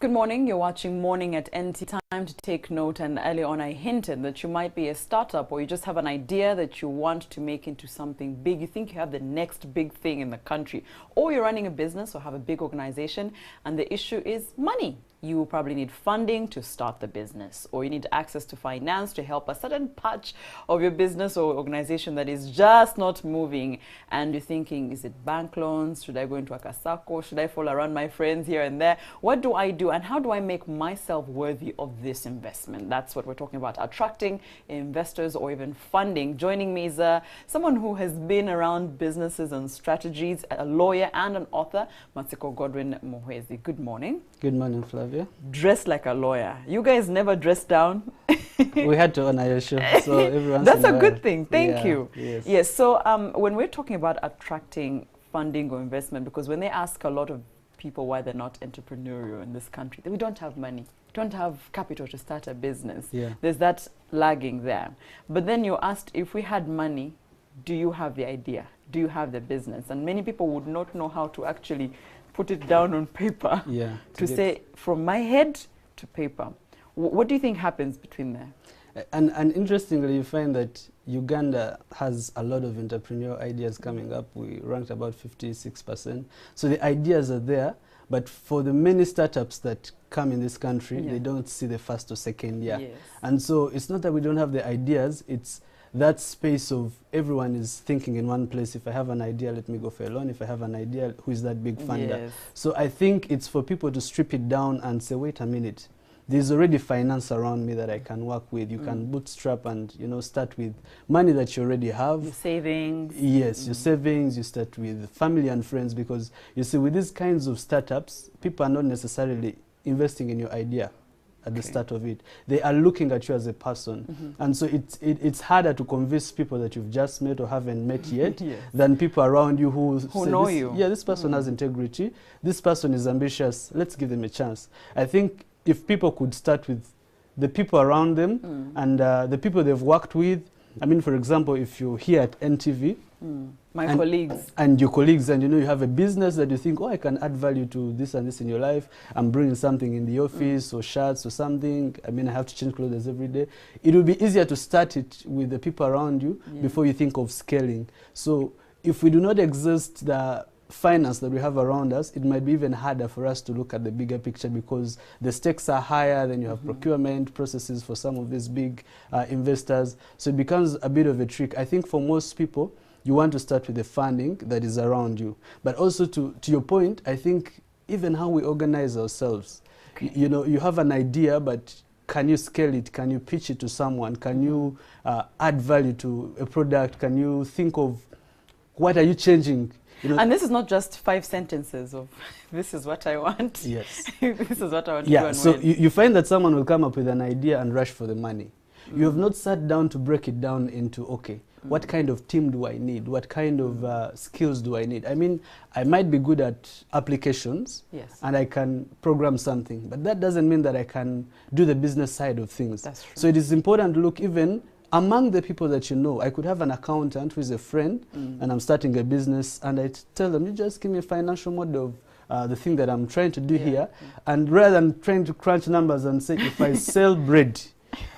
Good morning. You're watching Morning at NT. Time to take note, and earlier on I hinted that you might be a startup or you just have an idea that you want to make into something big. You think you have the next big thing in the country, or you're running a business or have a big organization, and the issue is money. You probably need funding to start the business, or you need access to finance to help a certain patch of your business or organization that is just not moving. And you're thinking, is it bank loans? Should I go into a Kasako? Should I fall around my friends here and there? What do I do? And how do I make myself worthy of this investment? That's what we're talking about, attracting investors or even funding. Joining me is someone who has been around businesses and strategies, a lawyer and an author, Matsiko Godwin. Good morning. Good morning, Flavia. Dressed like a lawyer. You guys never dress down. We had to honor your show, so everyone's That's a good thing. Thank you. Yes. Yes. So when we're talking about attracting funding or investment, because when they ask a lot of people why they're not entrepreneurial in this country, we don't have money, don't have capital to start a business. Yeah. There's that lagging there. But then you asked, if we had money, do you have the idea? Do you have the business? And many people would not know how to actually put it down on paper, to say from my head to paper. What do you think happens between there? And interestingly, you find that Uganda has a lot of entrepreneurial ideas coming up. We ranked about 56%. So the ideas are there, but for the many startups that come in this country, they don't see the first or second year. Yes. And so it's not that we don't have the ideas, it's that space of everyone is thinking in one place. If I have an idea, let me go for a loan. If I have an idea, who is that big funder? Yes. So I think it's for people to strip it down and say, wait a minute, there's already finance around me that I can work with. You can bootstrap and, start with money that you already have. Your savings. Yes, your savings. You start with family and friends, because you see, with these kinds of startups, people are not necessarily investing in your idea at the start of it. They are looking at you as a person. And so it's harder to convince people that you've just met or haven't met yet than people around you who know you. Yeah, this person has integrity. This person is ambitious. Let's give them a chance. I think if people could start with the people around them and the people they've worked with. I mean, for example, if you're here at NTV, my colleagues. And your colleagues, and you have a business that you think, oh, I can add value to this and this in your life. I'm bringing something in the office or shirts or something. I mean, I have to change clothes every day. It will be easier to start it with the people around you before you think of scaling. So if we do not exhaust the finance that we have around us, it might be even harder for us to look at the bigger picture, because the stakes are higher. Then you have procurement processes for some of these big investors. So it becomes a bit of a trick. I think for most people, you want to start with the funding that is around you. But also to your point, I think even how we organize ourselves, you have an idea, but can you scale it? Can you pitch it to someone? Can you add value to a product? Can you think of what are you changing? And this is not just 5 sentences of this is what I want. Yes. This is what I want to do. Yeah, so you find that someone will come up with an idea and rush for the money. You have not sat down to break it down into, okay, what kind of team do I need? What kind of skills do I need? I mean, I might be good at applications and I can program something, but that doesn't mean that I can do the business side of things. That's true. So it is important to look even among the people that you know. I could have an accountant who is a friend and I'm starting a business, and I tell them, you just give me a financial model of the thing that I'm trying to do here. And rather than trying to crunch numbers and say, if I sell bread,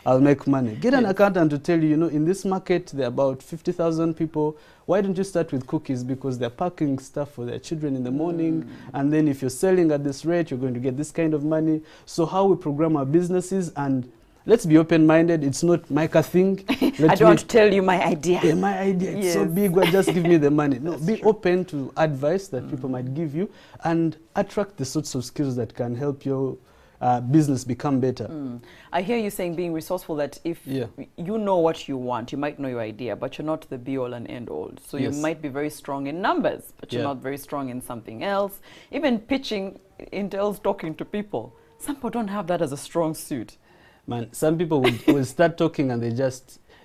I'll make money. Get an accountant to tell you, in this market, there are about 50,000 people. Why don't you start with cookies? Because they're packing stuff for their children in the morning. And then if you're selling at this rate, you're going to get this kind of money. So how we program our businesses, and let's be open-minded. It's not Micah thing. I don't want to tell you my idea. Yeah, my idea. It's so big. Well, just give me the money. No, be open to advice that people might give you, and attract the sorts of skills that can help your business become better. I hear you saying being resourceful, that if you know what you want, you might know your idea, but you're not the be-all and end-all. So you might be very strong in numbers, but you're not very strong in something else. Even pitching entails talking to people. Some people don't have that as a strong suit. Man, some people will start talking and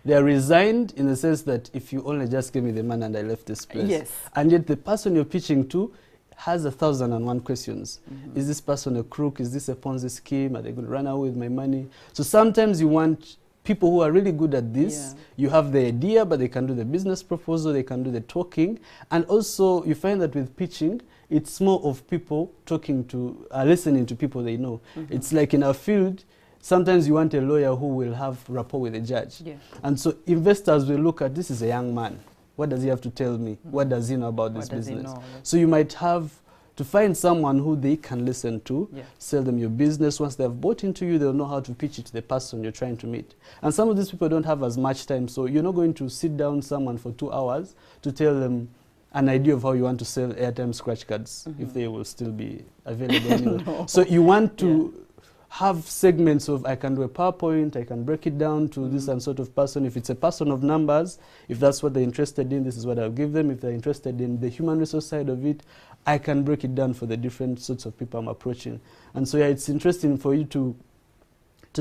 they're resigned, in the sense that if you only just gave me the money and I left this place. Yes. And yet the person you're pitching to has 1,001 questions. Is this person a crook? Is this a Ponzi scheme? Are they going to run away with my money? So sometimes you want people who are really good at this. You have the idea, but they can do the business proposal, they can do the talking. And also you find that with pitching, It's more of people talking to, listening to people they know. It's like in our field, sometimes you want a lawyer who will have rapport with a judge. Yeah. And so investors will look at, this is a young man. What does he have to tell me? What does he know about this business? So you might have to find someone who they can listen to, sell them your business. Once they've bought into you, they'll know how to pitch it to the person you're trying to meet. And some of these people don't have as much time, so you're not going to sit down someone for 2 hours to tell them an idea of how you want to sell airtime scratch cards, if they will still be available anyway. No. So you want to have segments of, I can do a PowerPoint, I can break it down to this and sort of person. If it's a person of numbers, if that's what they're interested in, this is what I'll give them. If they're interested in the human resource side of it, I can break it down for the different sorts of people I'm approaching. And so yeah, it's interesting for you to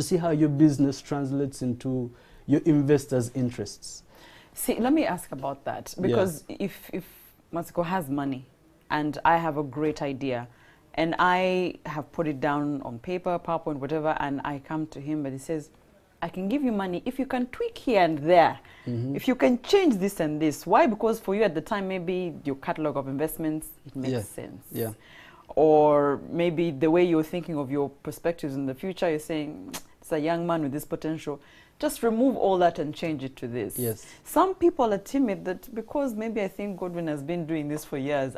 see how your business translates into your investors' interests. See, let me ask about that, because if Matsiko has money and I have a great idea and I have put it down on paper, PowerPoint, whatever, and I come to him, but he says, I can give you money if you can tweak here and there, if you can change this and this. Why? Because for you at the time, maybe your catalog of investments, it makes sense. Yeah. Or maybe the way you're thinking of your perspectives in the future, you're saying, it's a young man with this potential. Just remove all that and change it to this. Yes. Some people are timid that because maybe I think Godwin has been doing this for years,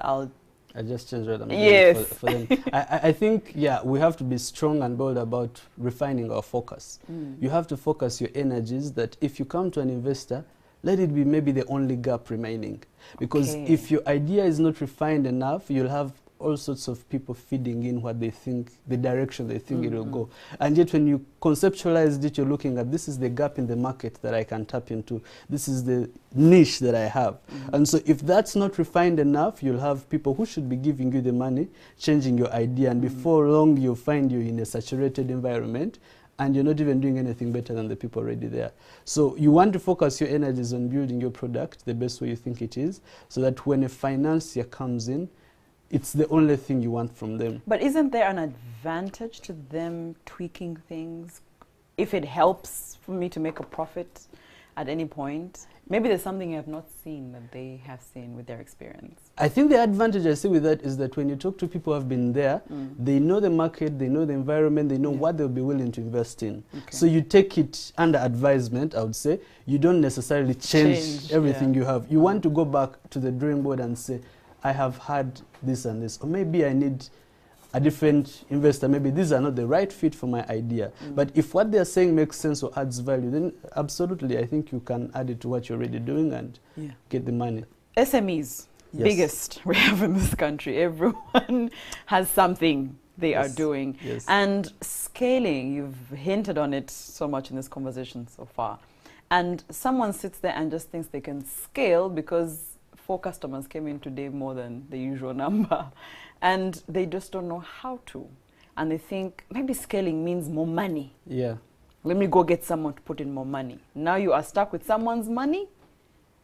I just changed what I'm doing for them. I think, we have to be strong and bold about refining our focus. You have to focus your energies that if you come to an investor, let it be maybe the only gap remaining. Because if your idea is not refined enough, you'll have all sorts of people feeding in what they think, the direction they think it will go. And yet when you conceptualize it, you're looking at, this is the gap in the market that I can tap into. This is the niche that I have. And so if that's not refined enough, you'll have people who should be giving you the money, changing your idea, and before long you'll find you in a saturated environment and you're not even doing anything better than the people already there. So you want to focus your energies on building your product the best way you think it is, so that when a financier comes in, it's the only thing you want from them. But isn't there an advantage to them tweaking things if it helps for me to make a profit at any point? Maybe there's something you have not seen that they have seen with their experience. I think the advantage I see with that is that when you talk to people who have been there, they know the market, they know the environment, they know what they'll be willing to invest in. So you take it under advisement, I would say. You don't necessarily change everything you have. You want to go back to the drawing board and say, I have had this and this, or maybe I need a different investor. Maybe these are not the right fit for my idea. But if what they're saying makes sense or adds value, then absolutely, I think you can add it to what you're already doing and get the money. SMEs, biggest we have in this country. Everyone has something they are doing. And scaling, you've hinted on it so much in this conversation so far. And someone sits there and just thinks they can scale because 4 customers came in today more than the usual number, and they just don't know how to. And they think maybe scaling means more money. Let me go get someone to put in more money. Now you are stuck with someone's money.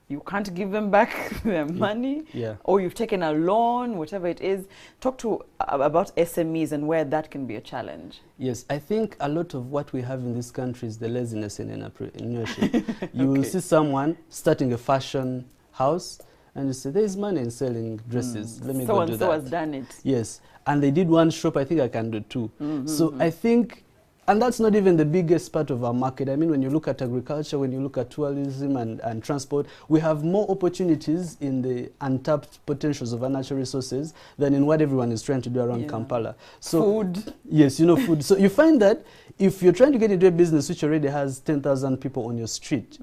You can't give them back their money. Or you've taken a loan, whatever it is. Talk about SMEs and where that can be a challenge. Yes, I think a lot of what we have in this country is the laziness in entrepreneurship. You will see someone starting a fashion house, and you say, there's money in selling dresses. Let me go do that. So has done it. Yes. And they did 1 shop, I think I can do 2. So I think, and that's not even the biggest part of our market. I mean, when you look at agriculture, when you look at tourism and transport, we have more opportunities in the untapped potentials of our natural resources than in what everyone is trying to do around Kampala. So, food. Yes, food. So you find that if you're trying to get into a business which already has 10,000 people on your street,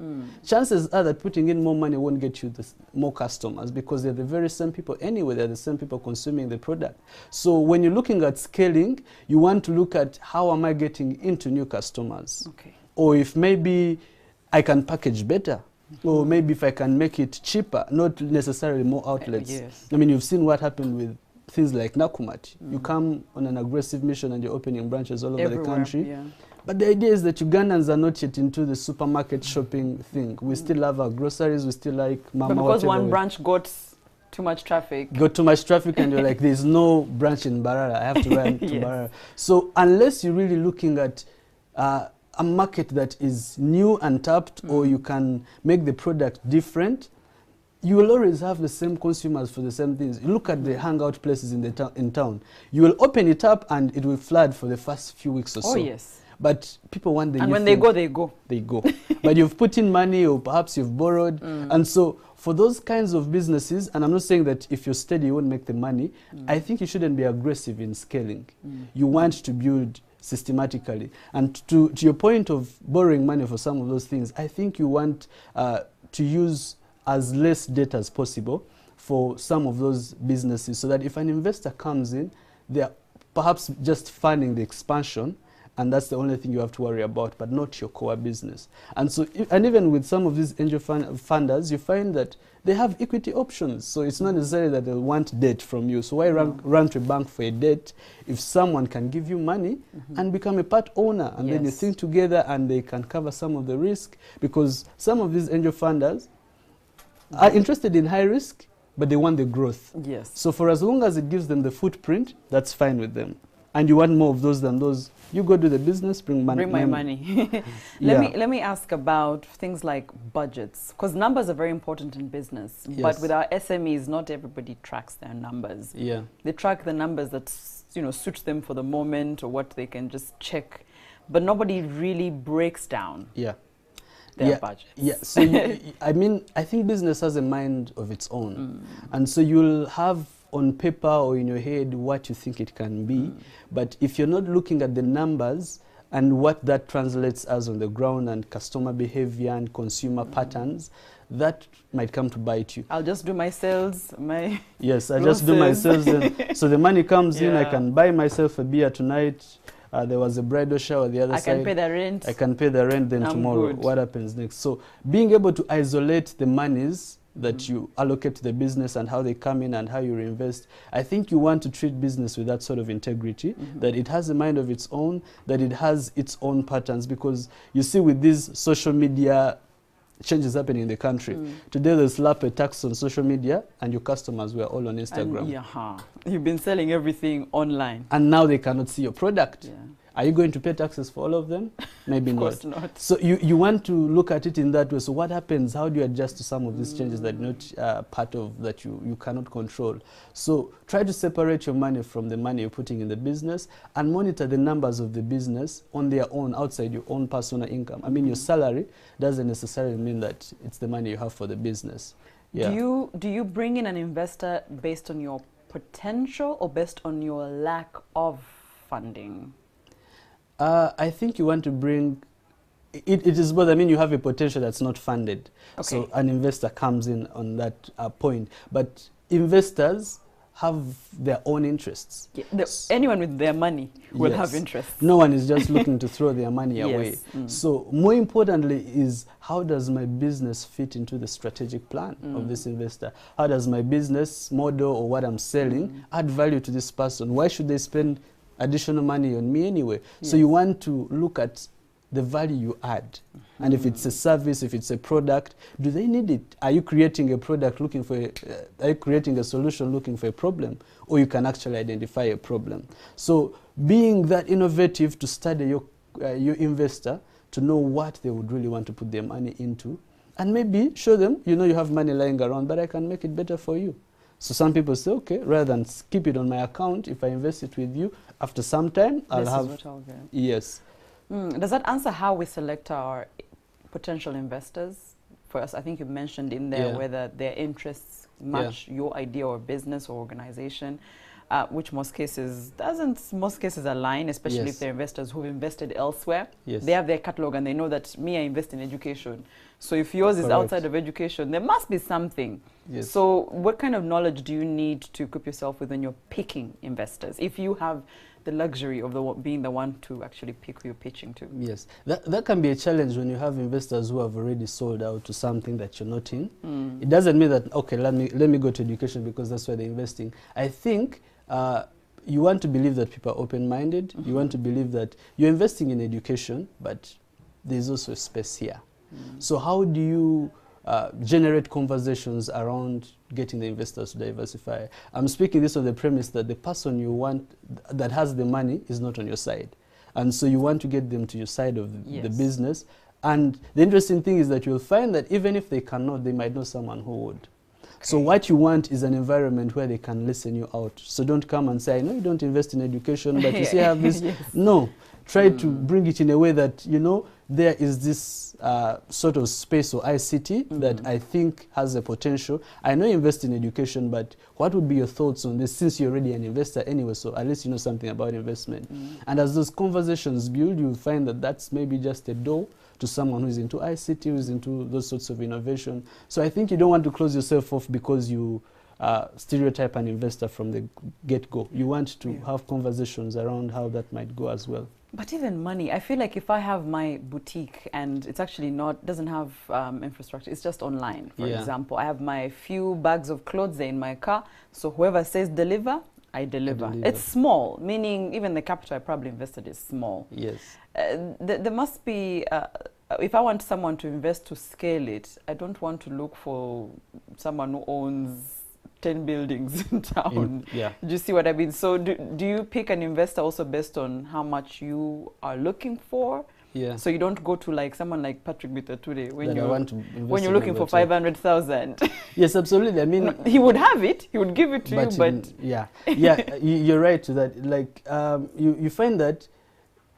chances are that putting in more money won't get you more customers, because they're the very same people anyway. They're the same people consuming the product. So when you're looking at scaling, you want to look at how am I getting into new customers, or if maybe I can package better, or maybe if I can make it cheaper, not necessarily more outlets. I mean, you've seen what happened with things like Nakumat. You come on an aggressive mission and you're opening branches all over the country. But the idea is that Ugandans are not yet into the supermarket shopping thing. We still have our groceries, we still like Mama. But because one branch got too much traffic. And you're like, there's no branch in Barara, I have to run to Barara. So unless you're really looking at a market that is new and tapped, or you can make the product different, you will always have the same consumers for the same things. You look at the hangout places in the in town. You will open it up and it will flood for the first few weeks or so. Oh, yes. But people want the And new when thing. they go, they go. They go. But you've put in money, or perhaps you've borrowed. And so for those kinds of businesses, and I'm not saying that if you're steady, you won't make the money. I think you shouldn't be aggressive in scaling. You want to build systematically. And to your point of borrowing money for some of those things, I think you want to use as less debt as possible for some of those businesses, so that if an investor comes in, they're perhaps just funding the expansion, and that's the only thing you have to worry about, but not your core business. And so, and even with some of these angel funders, you find that they have equity options. So it's not necessarily that they'll want debt from you. So why run to a bank for a debt if someone can give you money and become a part owner, and then you think together and they can cover some of the risk? Because some of these angel funders are interested in high risk, but they want the growth. Yes. So for as long as it gives them the footprint, that's fine with them. And you want more of those than those, you go do the business, bring money. Bring my money. Let me ask about things like budgets, because numbers are very important in business. Yes. But with our SMEs, not everybody tracks their numbers. Yeah. They track the numbers that suit them for the moment, or what they can just check, but nobody really breaks down their budgets. Yeah. So I mean, I think business has a mind of its own, and so you'll have on paper or in your head what you think it can be, but if you're not looking at the numbers and what that translates as on the ground, and customer behavior and consumer patterns, that might come to bite you. I'll just do my sales, Yes, I just do my sales, and so the money comes in, I can buy myself a beer tonight. There was a bridal shower the other side. I can pay the rent. I can pay the rent, then tomorrow, good. What happens next? So being able to isolate the monies that you allocate to the business and how they come in and how you reinvest, I think you want to treat business with that sort of integrity, that it has a mind of its own, that it has its own patterns. Because you see, with these social media changes happening in the country, today they slap a tax on social media and your customers were all on Instagram. And, you've been selling everything online. And now they cannot see your product. Yeah. Are you going to pay taxes for all of them? Maybe Of course not. So you want to look at it in that way. So what happens? How do you adjust to some of these changes that are not part of, that you cannot control? So try to separate your money from the money you're putting in the business, and monitor the numbers of the business on their own, outside your own personal income. I mean, your salary doesn't necessarily mean that it's the money you have for the business. Yeah. Do you bring in an investor based on your potential or based on your lack of funding? I think you want to bring, it is both. I mean, you have a potential that's not funded. Okay. So an investor comes in on that point. But investors have their own interests. Yeah, anyone with their money will have interests. No one is just looking to throw their money away. So more importantly is, how does my business fit into the strategic plan of this investor? How does my business model or what I'm selling add value to this person? Why should they spend additional money on me anyway? So you want to look at the value you add. And if it's a service, if it's a product, do they need it? Are you creating a product looking for are you creating a solution looking for a problem? Or you can actually identify a problem. So being that innovative to study your investor, to know what they would really want to put their money into, and maybe show them, you have money lying around, but I can make it better for you. So some people say, okay, rather than keep it on my account, if I invest it with you, after some time, I'll have... This is what I'll get. Yes. Does that answer how we select our potential investors? For us, I think you mentioned in there whether their interests match your idea or business or organization, which most cases align, especially if they're investors who've invested elsewhere. Yes. They have their catalog and they know that I invest in education. So if yours is outside of education, there must be something. Yes. So what kind of knowledge do you need to equip yourself with when you're picking investors, if you have the luxury of being the one to actually pick who you're pitching to? Yes, that can be a challenge when you have investors who have already sold out to something that you're not in. It doesn't mean that, okay, let me go to education because that's where they're investing. I think you want to believe that people are open-minded. You want to believe that you're investing in education, but there's also a space here. So how do you generate conversations around getting the investors to diversify? I'm speaking this on the premise that the person you want that has the money is not on your side. And so you want to get them to your side of the business. And the interesting thing is that you'll find that even if they cannot, they might know someone who would. So what you want is an environment where they can listen you out. So don't come and say, I know you don't invest in education, but you say I have this. Yes. No, try to bring it in a way that, you know, there is this sort of space or ICT that I think has a potential. I know you invest in education, but what would be your thoughts on this, since you're already an investor anyway, so at least you know something about investment. And as those conversations build, you'll find that that's maybe just a door to someone who's into ICT, who's into those sorts of innovation. So I think you don't want to close yourself off because you stereotype an investor from the get-go. You want to have conversations around how that might go as well. But even money, I feel like if I have my boutique and it's actually doesn't have infrastructure, it's just online, for example. I have my few bags of clothes there in my car, so whoever says deliver, I deliver. It's small, meaning even the capital I probably invested is small. Yes. There must be, if I want someone to invest to scale it, I don't want to look for someone who owns 10 buildings in town. Do you see what I mean? So do you pick an investor also based on how much you are looking for? Yeah. So you don't go to like someone like Patrick Bitature when you're looking for 500,000. Yes, absolutely. I mean, no, he would have it. He would give it to you, but you're right to that. Like you find that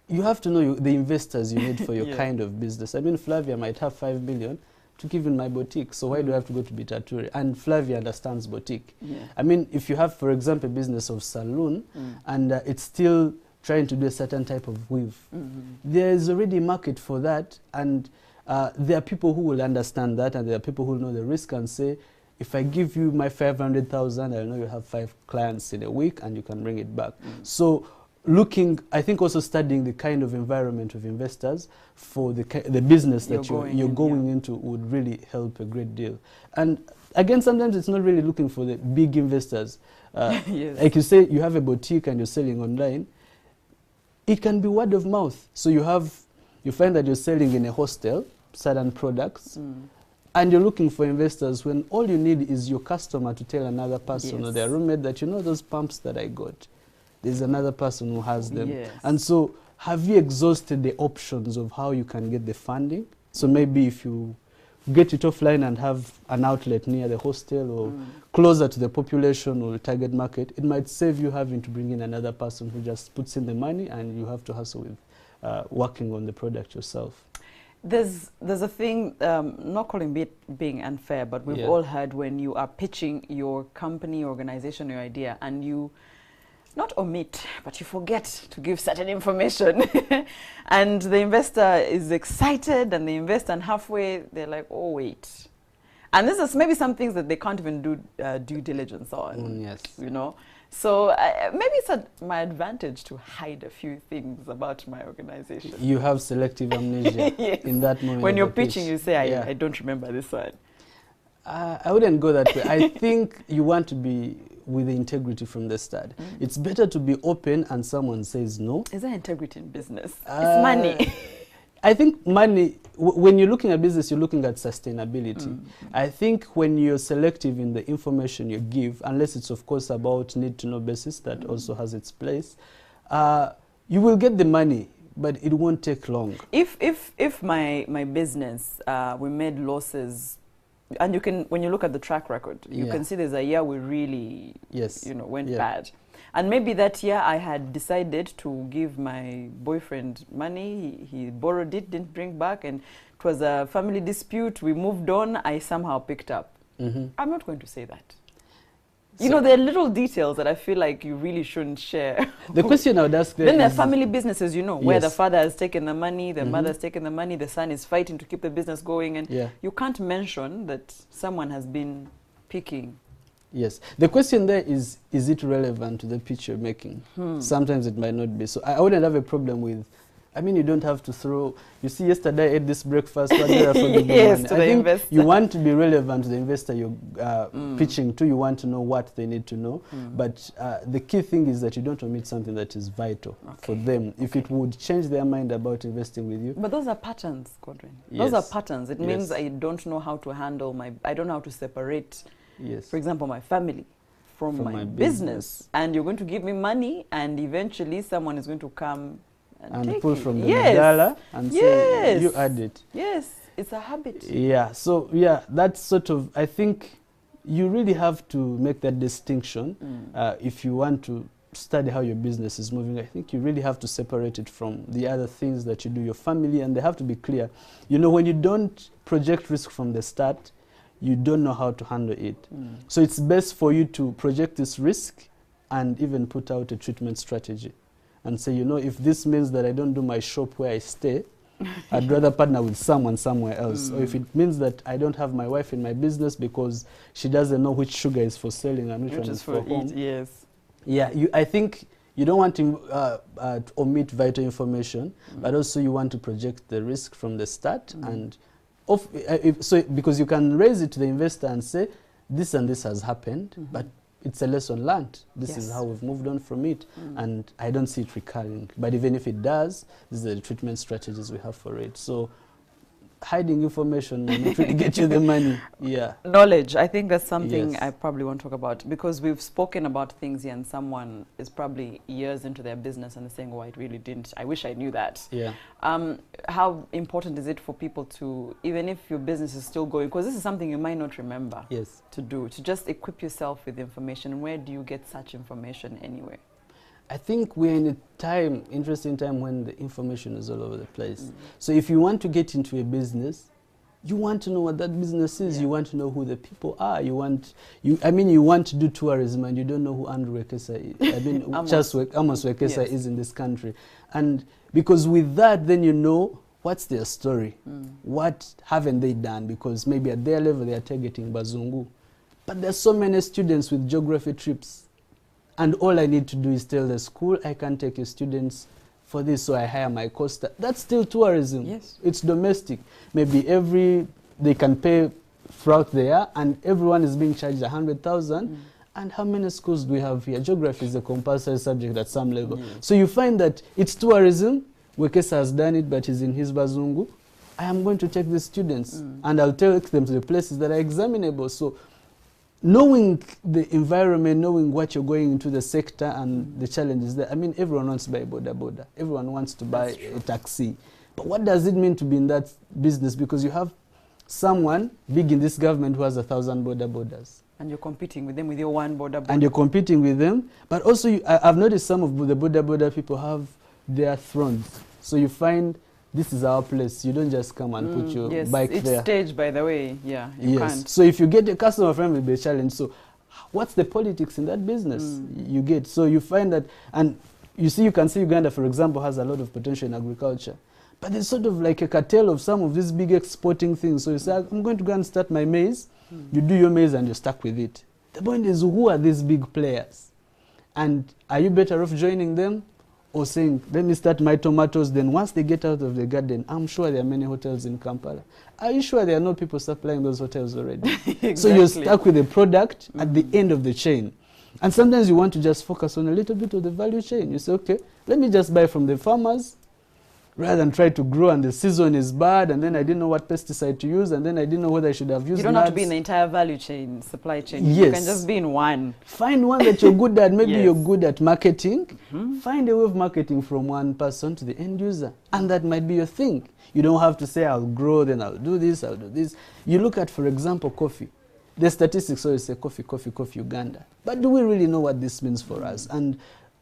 you have to know the investors you need for your kind of business. I mean, Flavia might have 5 million to give in my boutique, so why do I have to go to Bitature? And Flavia understands boutique. I mean, if you have, for example, a business of salon and it's still trying to do a certain type of weave, there is already a market for that, and there are people who will understand that, and there are people who know the risk and say, if I give you my 500,000, I know you have 5 clients in a week and you can bring it back. So I think also studying the kind of environment of investors for the business that you're going into would really help a great deal. And again, sometimes it's not really looking for the big investors. Like you say, you have a boutique and you're selling online. It can be word of mouth. So you find that you're selling in a hostel, certain products, and you're looking for investors when all you need is your customer to tell another person or their roommate that, you know, those pumps that I got, there's another person who has them. And so have you exhausted the options of how you can get the funding? So maybe if you get it offline and have an outlet near the hostel or closer to the population or the target market, it might save you having to bring in another person who just puts in the money and you have to hustle with working on the product yourself. There's a thing, not calling it being unfair, but we've all heard when you are pitching your company, organization, your idea, and you not omit, but you forget to give certain information. And the investor is excited and they invest, and halfway they're like, oh, wait. And this is maybe some things that they can't even do due diligence on, you know. So maybe it's my advantage to hide a few things about my organization. You have selective amnesia in that moment. When you're pitching, you say, I don't remember this one. I wouldn't go that way. I think you want to be with the integrity from the start. It's better to be open and someone says no. Is there integrity in business? It's money. I think money, when you're looking at business, you're looking at sustainability. I think when you're selective in the information you give, unless it's of course about need-to-know basis, that also has its place, you will get the money, but it won't take long. If my business, we made losses, and you can, when you look at the track record, you can see there's a year we really, went bad. And maybe that year I had decided to give my boyfriend money. He borrowed it, didn't bring back, and it was a family dispute. We moved on. I somehow picked up. I'm not going to say that. You know, there are little details that I feel like you really shouldn't share. The question I would ask then there are family businesses, you know, where the father has taken the money, the mother has taken the money, the son is fighting to keep the business going, and you can't mention that someone has been picking. Yes. The question there is it relevant to the pitch you're making? Sometimes it might not be. So I wouldn't have a problem with, I mean, you don't have to throw, you see, yesterday I ate this breakfast, what did I forget? Yes, to I the think investor. You want to be relevant to the investor you're pitching to. You want to know what they need to know. But the key thing is that you don't omit something that is vital for them. If it would change their mind about investing with you. But those are patterns, Godwin. Those are patterns. It means I don't know how to handle I don't know how to separate, for example, my family from my business. And you're going to give me money, and eventually someone is going to come and pull from the dollar and say, you add it. Yes, it's a habit. Yeah, so that's sort of, I think you really have to make that distinction. If you want to study how your business is moving, I think you really have to separate it from the other things that you do, your family, and they have to be clear. You know, when you don't project risk from the start, you don't know how to handle it. So it's best for you to project this risk and even put out a treatment strategy and say, you know, if this means that I don't do my shop where I stay, I'd rather partner with someone somewhere else. Or if it means that I don't have my wife in my business because she doesn't know which sugar is for selling and which one is for home. Yes. Yeah, I think you don't want to omit vital information, but also you want to project the risk from the start. And because you can raise it to the investor and say, this and this has happened, but it's a lesson learned. This is how we've moved on from it. And I don't see it recurring. But even if it does, these are the treatment strategies we have for it. So hiding information will not really get you the money. Yeah. Knowledge. I think that's something I probably won't talk about, because we've spoken about things here and someone is probably years into their business and they're saying, oh, I really didn't. I wish I knew that. Yeah. How important is it for people to, even if your business is still going, because this is something you might not remember to do, to just equip yourself with information? Where do you get such information anyway? I think we're in a time, interesting time, when the information is all over the place. So if you want to get into a business, you want to know what that business is. You want to know who the people are. You want to do tourism and you don't know who Andrew Wekesa is. I mean, Amos Wekesa is in this country. And because with that, then you know what's their story. What haven't they done? Because maybe at their level, they are targeting Bazungu. But there's so many students with geography trips. And all I need to do is tell the school, I can take your students for this, so I hire my costa. That's still tourism. Yes. It's domestic. Maybe they can pay throughout the year, and everyone is being charged 100,000. And how many schools do we have here? Geography is a compulsory subject at some level. So you find that it's tourism. Wekesa has done it, but he's in his Bazungu. I am going to take the students, and I'll take them to the places that are examinable. So knowing the environment, knowing what you're going into the sector and the challenges there. I mean, everyone wants to buy a boda. Everyone wants to buy a taxi. But what does it mean to be in that business? Because you have someone big in this government who has 1,000 bodas. And you're competing with them with your one boda. And you're competing with them. But also, I've noticed some of the boda people have their thrones. So you find, this is our place. You don't just come and put your bike there. It's staged, by the way. Yeah, you can't. So if you get a customer friend, will be a challenge. So what's the politics in that business you get? So you find that, and you can see Uganda, for example, has a lot of potential in agriculture. But there's sort of like a cartel of some of these big exporting things. So you say, I'm going to go and start my maize. You do your maize and you're stuck with it. The point is, who are these big players? And are you better off joining them? Or saying, let me start my tomatoes, then once they get out of the garden, I'm sure there are many hotels in Kampala. Are you sure there are no people supplying those hotels already? Exactly. So you're stuck with a product at the end of the chain. And sometimes you want to just focus on a little bit of the value chain. You say, okay, let me just buy from the farmers, rather than try to grow and the season is bad and then I didn't know what pesticide to use and then I didn't know whether I should have used You don't have to be in the entire value chain, supply chain. You can just be in one. Find one that you're good at. Maybe you're good at marketing. Find a way of marketing from one person to the end user. And that might be your thing. You don't have to say, I'll grow, then I'll do this, I'll do this. You look at, for example, coffee. The statistics always say coffee, Uganda. But do we really know what this means for us? And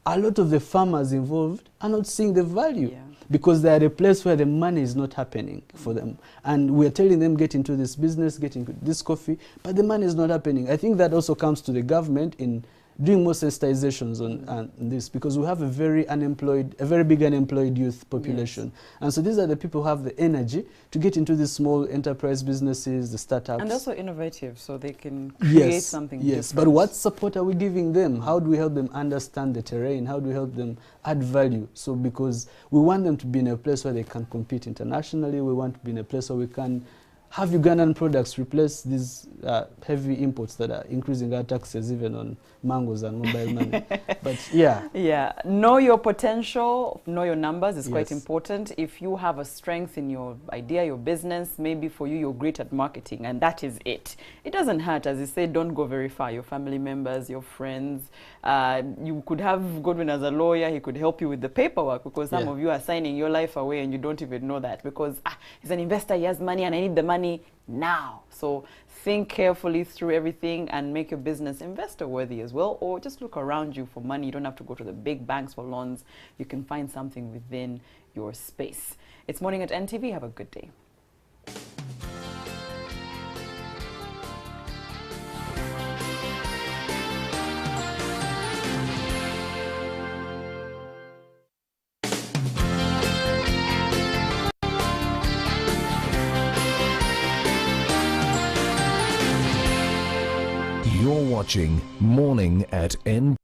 a lot of the farmers involved are not seeing the value. Because they are a place where the money is not happening for them. And we're telling them, get into this business, get into this coffee, but the money is not happening. I think that also comes to the government in doing more sensitizations on this, because we have a very big unemployed youth population. And so these are the people who have the energy to get into these small enterprise businesses, the startups. And also innovative, so they can create something different. But what support are we giving them? How do we help them understand the terrain? How do we help them add value? So because we want them to be in a place where they can compete internationally, we want to be in a place where we can have Ugandan products replace these heavy imports that are increasing our taxes even on mangoes and mobile money. But know your potential, know your numbers is quite important. If you have a strength in your idea, your business, maybe for you, you're great at marketing and that is it. It doesn't hurt, as you say, don't go very far. Your family members, your friends, you could have Godwin as a lawyer, he could help you with the paperwork, because some of you are signing your life away and you don't even know that, because he's an investor, he has money and I need the money money now. So think carefully through everything and make your business investor worthy as well, or just look around you for money. You don't have to go to the big banks for loans. You can find something within your space. It's Morning at NTV. Have a good day. You're watching Morning at NTV.